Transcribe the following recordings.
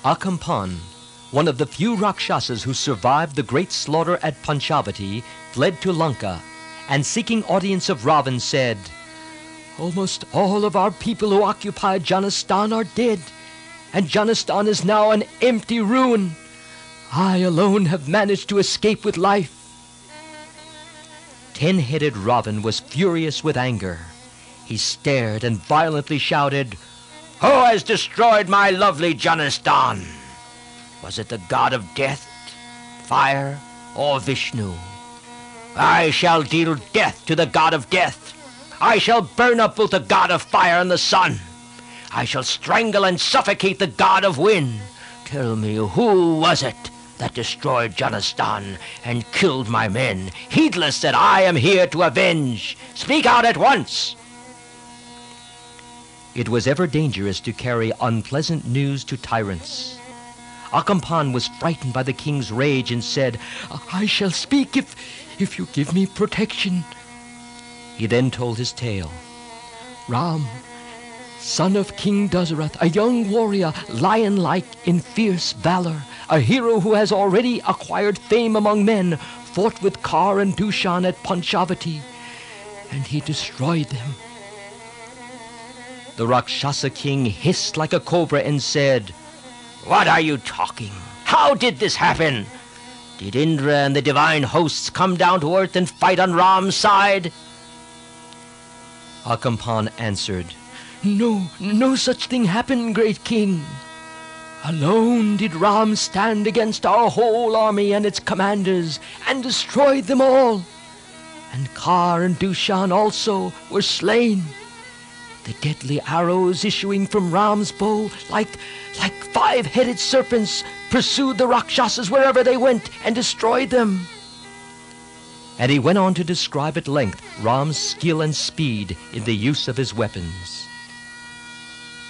Akampan, one of the few Rakshasas who survived the great slaughter at Panchavati, fled to Lanka, and seeking audience of Ravan said, "Almost all of our people who occupied Janastan are dead, and Janastan is now an empty ruin. I alone have managed to escape with life." Ten-headed Ravan was furious with anger. He stared and violently shouted, "Who has destroyed my lovely Janastan? Was it the god of death, fire, or Vishnu? I shall deal death to the god of death. I shall burn up both the god of fire and the sun. I shall strangle and suffocate the god of wind. Tell me, who was it that destroyed Janastan and killed my men, heedless that I am here to avenge? Speak out at once!" It was ever dangerous to carry unpleasant news to tyrants. Akampan was frightened by the king's rage and said, "I shall speak if you give me protection." He then told his tale. Ram, son of King Dasarath, a young warrior, lion-like in fierce valor, a hero who has already acquired fame among men, fought with Kar and Dushan at Panchavati, and he destroyed them. The Rakshasa king hissed like a cobra and said, "What are you talking? How did this happen? Did Indra and the divine hosts come down to earth and fight on Ram's side?" Akampan answered, No such thing happened, great king. Alone did Ram stand against our whole army and its commanders, and destroyed them all. And Kar and Dushan also were slain. The deadly arrows issuing from Ram's bow, like 5-headed serpents, pursued the Rakshasas wherever they went and destroyed them. And he went on to describe at length Ram's skill and speed in the use of his weapons.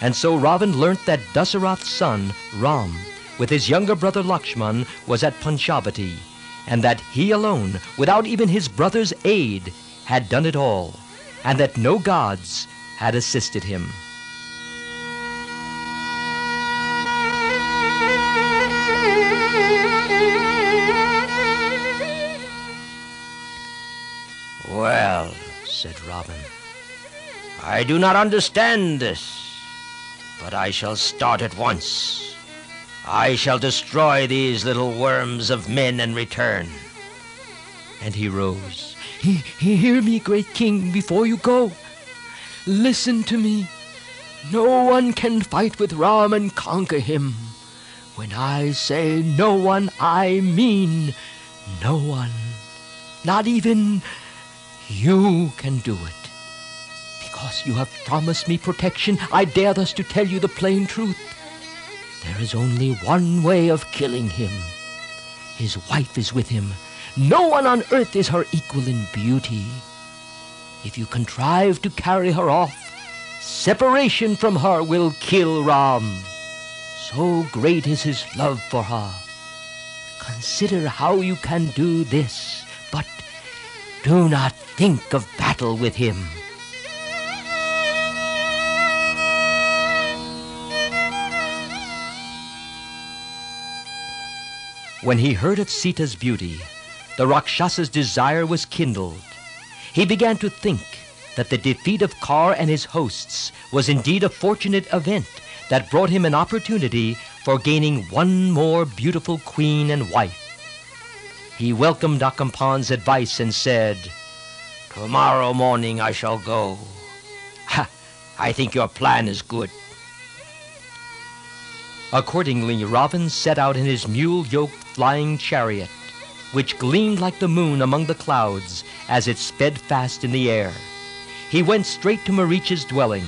And so Ravan learnt that Dasarath's son, Ram, with his younger brother Lakshman, was at Panchavati, and that he alone, without even his brother's aid, had done it all, and that no gods had assisted him. "Well," said Ravan, "I do not understand this, but I shall start at once. I shall destroy these little worms of men and return." And he rose. Hear me, great king, before you go. Listen to me. No one can fight with Ram and conquer him. When I say no one, I mean no one. Not even you can do it. Because you have promised me protection, I dare thus to tell you the plain truth. There is only one way of killing him. His wife is with him. No one on earth is her equal in beauty. If you contrive to carry her off, separation from her will kill Ram. So great is his love for her. Consider how you can do this, but do not think of battle with him." When he heard of Sita's beauty, the Rakshasa's desire was kindled. He began to think that the defeat of Kar and his hosts was indeed a fortunate event that brought him an opportunity for gaining one more beautiful queen and wife. He welcomed Akampan's advice and said, "Tomorrow morning I shall go. I think your plan is good." Accordingly, Ravan set out in his mule-yoked flying chariot, which gleamed like the moon among the clouds as it sped fast in the air. He went straight to Marich's dwelling.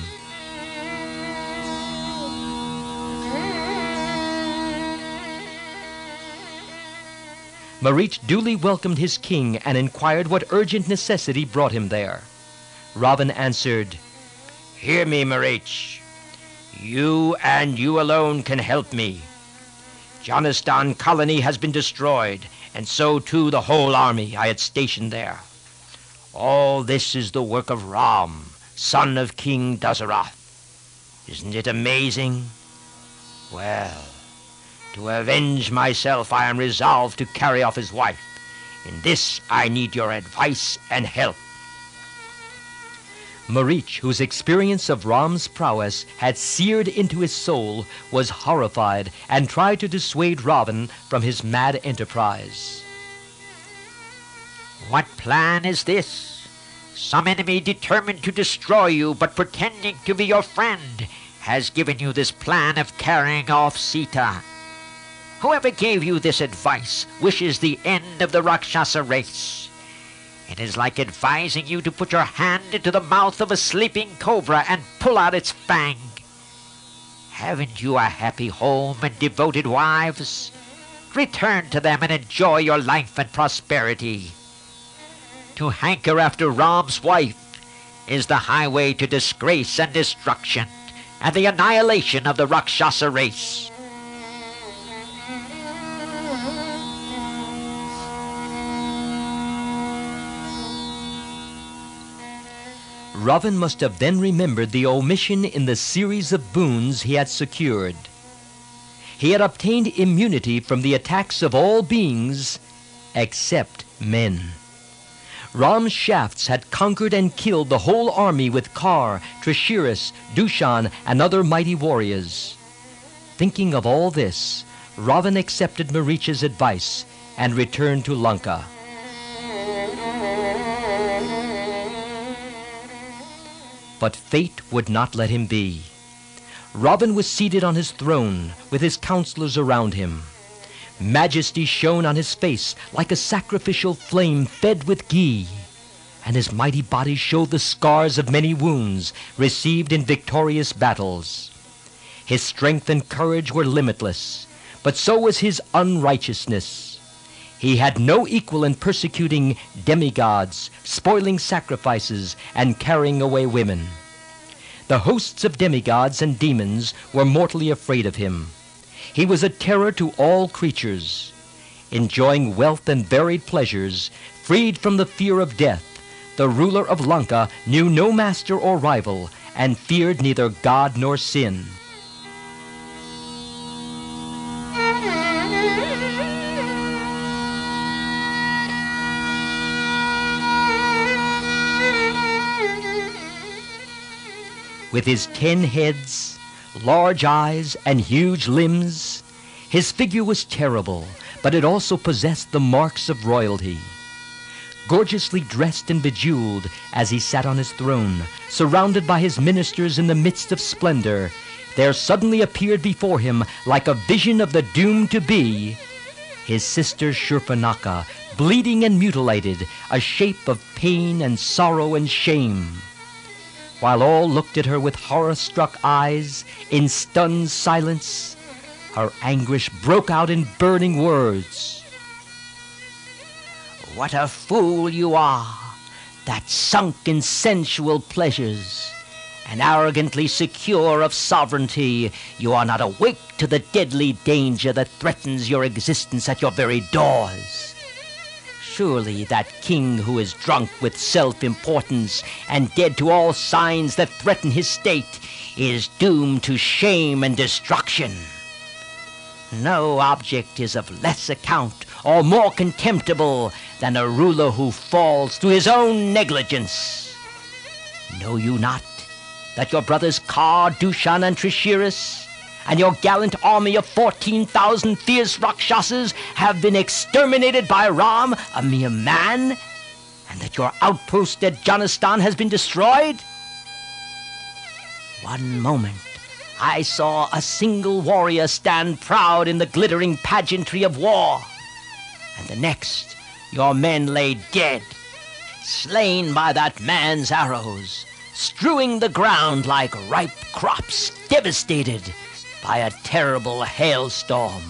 Marich duly welcomed his king and inquired what urgent necessity brought him there. Ravan answered, "Hear me, Marich. You and you alone can help me. Janastan colony has been destroyed, and so too the whole army I had stationed there. All this is the work of Ram, son of King Dasarath. Isn't it amazing? Well, To avenge myself, I am resolved to carry off his wife. In this, I need your advice and help." Marich, whose experience of Ram's prowess had seared into his soul, was horrified and tried to dissuade Ravan from his mad enterprise. "What plan is this? Some enemy determined to destroy you, but pretending to be your friend, has given you this plan of carrying off Sita. Whoever gave you this advice wishes the end of the Rakshasa race. It is like advising you to put your hand into the mouth of a sleeping cobra and pull out its fang. Haven't you a happy home and devoted wives? Return to them and enjoy your life and prosperity. To hanker after Ram's wife is the highway to disgrace and destruction, and the annihilation of the Rakshasa race." Ravan must have then remembered the omission in the series of boons he had secured. He had obtained immunity from the attacks of all beings except men. Ram's shafts had conquered and killed the whole army with Kar, Trishiris, Dushan, and other mighty warriors. Thinking of all this, Ravan accepted Marich's advice and returned to Lanka. But fate would not let him be. Ravan was seated on his throne with his counselors around him. Majesty shone on his face like a sacrificial flame fed with ghee, and his mighty body showed the scars of many wounds received in victorious battles. His strength and courage were limitless, but so was his unrighteousness. He had no equal in persecuting demigods, spoiling sacrifices, and carrying away women. The hosts of demigods and demons were mortally afraid of him. He was a terror to all creatures. Enjoying wealth and varied pleasures, freed from the fear of death, the ruler of Lanka knew no master or rival, and feared neither God nor sin. With his 10 heads, large eyes, and huge limbs, his figure was terrible, but it also possessed the marks of royalty. Gorgeously dressed and bejeweled as he sat on his throne, surrounded by his ministers in the midst of splendor, there suddenly appeared before him, like a vision of the doomed to be, his sister Shurpanakha, bleeding and mutilated, a shape of pain and sorrow and shame. While all looked at her with horror-struck eyes, in stunned silence, her anguish broke out in burning words. "What a fool you are, that sunk in sensual pleasures, and arrogantly secure of sovereignty, you are not awake to the deadly danger that threatens your existence at your very doors. Surely that king who is drunk with self-importance and dead to all signs that threaten his state is doomed to shame and destruction. No object is of less account or more contemptible than a ruler who falls through his own negligence. Know you not that your brothers Kar, Dushan, and Trishiris, and your gallant army of 14,000 fierce Rakshasas have been exterminated by Ram, a mere man, and that your outpost at Janistan has been destroyed? One moment, I saw a single warrior stand proud in the glittering pageantry of war, and the next, your men lay dead, slain by that man's arrows, strewing the ground like ripe crops, devastated by a terrible hailstorm.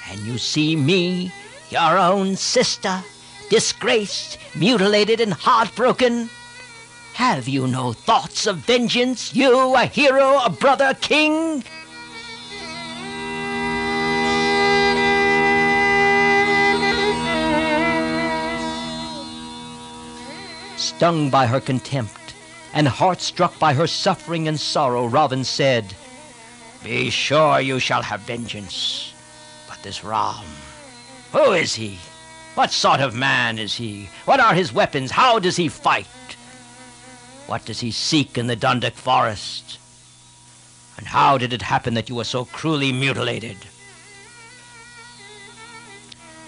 And you see me, your own sister, disgraced, mutilated, and heartbroken. Have you no thoughts of vengeance, you, a hero, a brother king? Stung by her contempt and heart-struck by her suffering and sorrow, Ravan said, Be sure you shall have vengeance. But this Ram, who is he? What sort of man is he? What are his weapons? How does he fight? What does he seek in the Dundak forest? And how did it happen that you were so cruelly mutilated?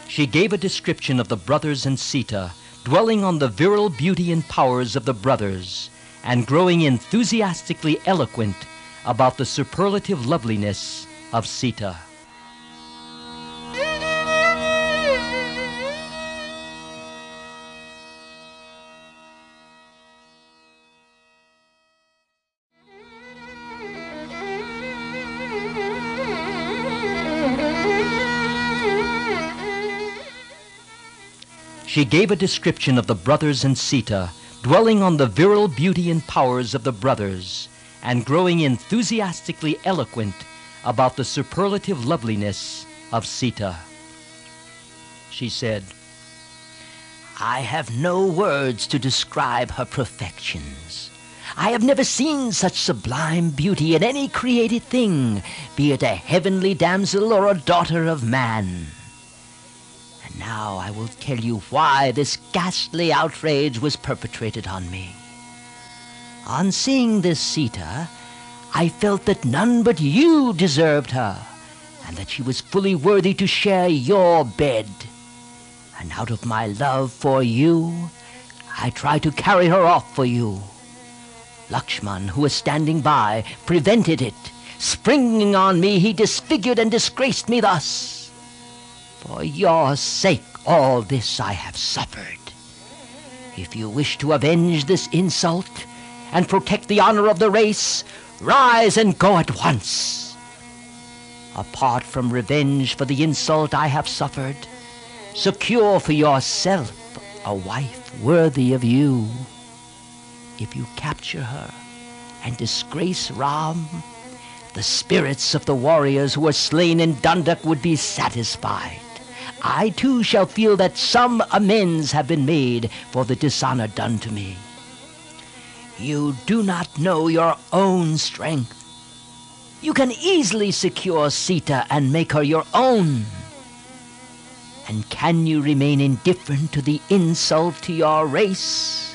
She gave a description of the brothers and Sita, dwelling on the virile beauty and powers of the brothers, and growing enthusiastically eloquent about the superlative loveliness of Sita. She gave a description of the brothers and Sita, dwelling on the virile beauty and powers of the brothers, and growing enthusiastically eloquent about the superlative loveliness of Sita. She said, I have no words to describe her perfections. I have never seen such sublime beauty in any created thing, be it a heavenly damsel or a daughter of man. And now I will tell you why this ghastly outrage was perpetrated on me. On seeing this Sita, I felt that none but you deserved her, and that she was fully worthy to share your bed. And out of my love for you, I tried to carry her off for you. Lakshman, who was standing by, prevented it. Springing on me, he disfigured and disgraced me thus. For your sake, all this I have suffered. If you wish to avenge this insult and protect the honor of the race, rise and go at once. Apart from revenge for the insult I have suffered, secure for yourself a wife worthy of you. If you capture her and disgrace Ram, the spirits of the warriors who were slain in Dundak would be satisfied. I too shall feel that some amends have been made for the dishonor done to me. You do not know your own strength. You can easily secure Sita and make her your own. And can you remain indifferent to the insult to your race?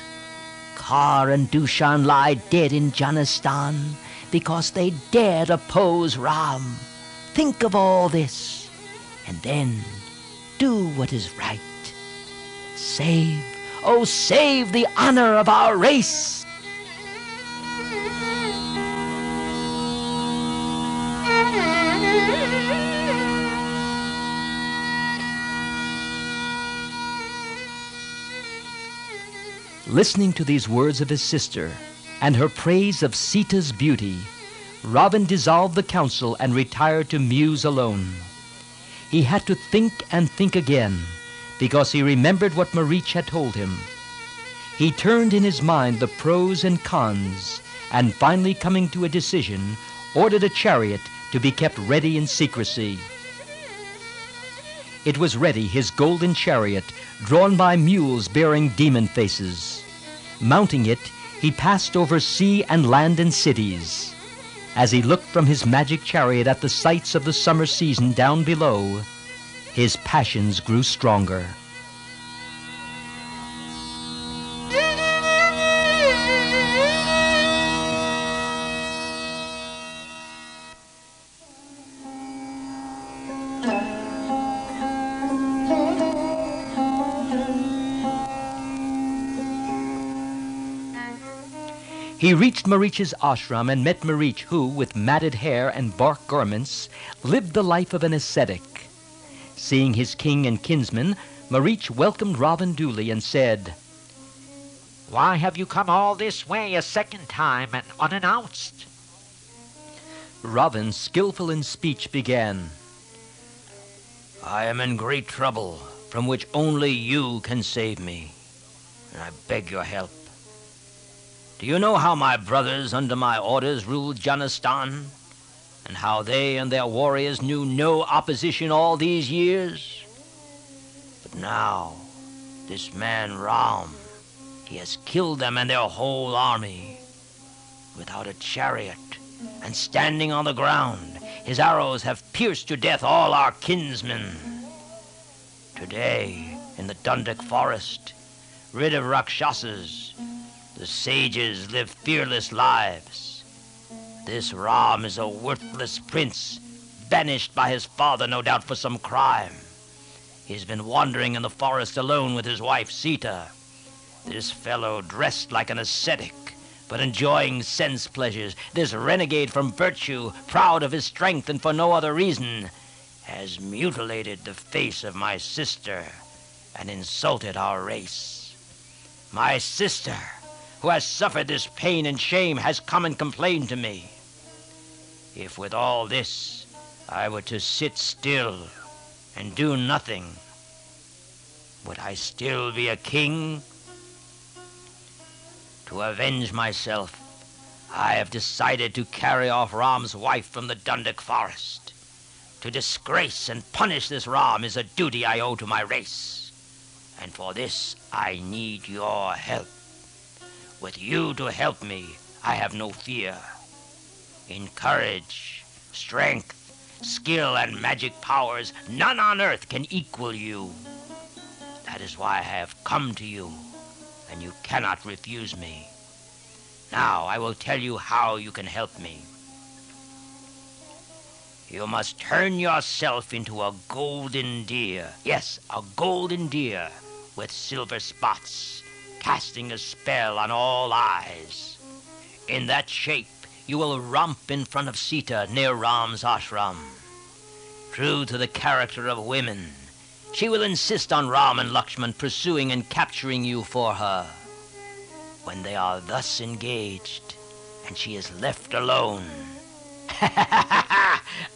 Kar and Dushan lie dead in Janistan because they dared oppose Ram. Think of all this, and then do what is right. Save, oh save the honor of our race! Listening to these words of his sister and her praise of Sita's beauty, Ravana dissolved the council and retired to muse alone. He had to think and think again, because he remembered what Marich had told him. He turned in his mind the pros and cons, and finally coming to a decision, ordered a chariot to be kept ready in secrecy. It was ready, his golden chariot, drawn by mules bearing demon faces. Mounting it, he passed over sea and land and cities. As he looked from his magic chariot at the sights of the summer season down below, his passions grew stronger. He reached Marich's ashram and met Marich, who, with matted hair and bark garments, lived the life of an ascetic. Seeing his king and kinsman, Marich welcomed Ravana duly and said, Why have you come all this way a second time and unannounced? Ravana, skillful in speech, began, I am in great trouble, from which only you can save me, and I beg your help. Do you know how my brothers under my orders ruled Janistan, and how they and their warriors knew no opposition all these years? But now, this man Ram, he has killed them and their whole army. Without a chariot and standing on the ground, his arrows have pierced to death all our kinsmen. Today, in the Dundic forest, rid of Rakshasas, the sages live fearless lives. This Ram is a worthless prince, banished by his father, no doubt for some crime. He's been wandering in the forest alone with his wife Sita. This fellow, dressed like an ascetic, but enjoying sense pleasures, this renegade from virtue, proud of his strength and for no other reason, has mutilated the face of my sister and insulted our race. My sister, who has suffered this pain and shame, has come and complained to me. If with all this I were to sit still and do nothing, would I still be a king? To avenge myself, I have decided to carry off Ram's wife from the Dundic forest. To disgrace and punish this Ram is a duty I owe to my race, and for this I need your help. With you to help me, I have no fear. In courage, strength, skill, and magic powers, none on earth can equal you. That is why I have come to you, and you cannot refuse me. Now I will tell you how you can help me. You must turn yourself into a golden deer. Yes, a golden deer with silver spots, casting a spell on all eyes. In that shape, you will romp in front of Sita near Ram's ashram. True to the character of women, she will insist on Ram and Lakshman pursuing and capturing you for her. When they are thus engaged, and she is left alone,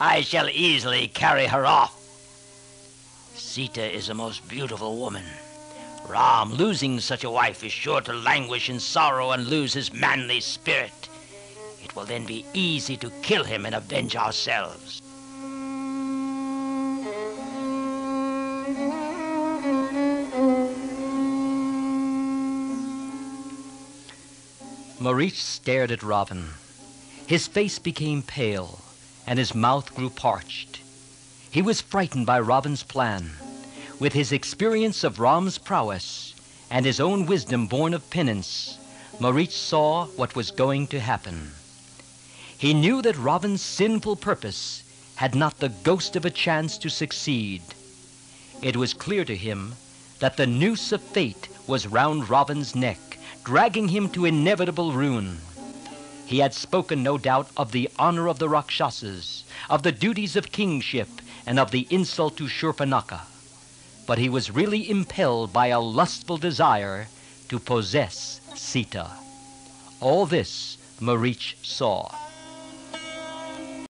I shall easily carry her off. Sita is a most beautiful woman. Ram, losing such a wife, is sure to languish in sorrow and lose his manly spirit. It will then be easy to kill him and avenge ourselves. Marich stared at Ravan. His face became pale, and his mouth grew parched. He was frightened by Ravan's plan. With his experience of Ram's prowess and his own wisdom born of penance, Marich saw what was going to happen. He knew that Ravan's sinful purpose had not the ghost of a chance to succeed. It was clear to him that the noose of fate was round Ravan's neck, dragging him to inevitable ruin. He had spoken, no doubt, of the honor of the Rakshasas, of the duties of kingship, and of the insult to Shurpanakha. But he was really impelled by a lustful desire to possess Sita. All this Marich saw.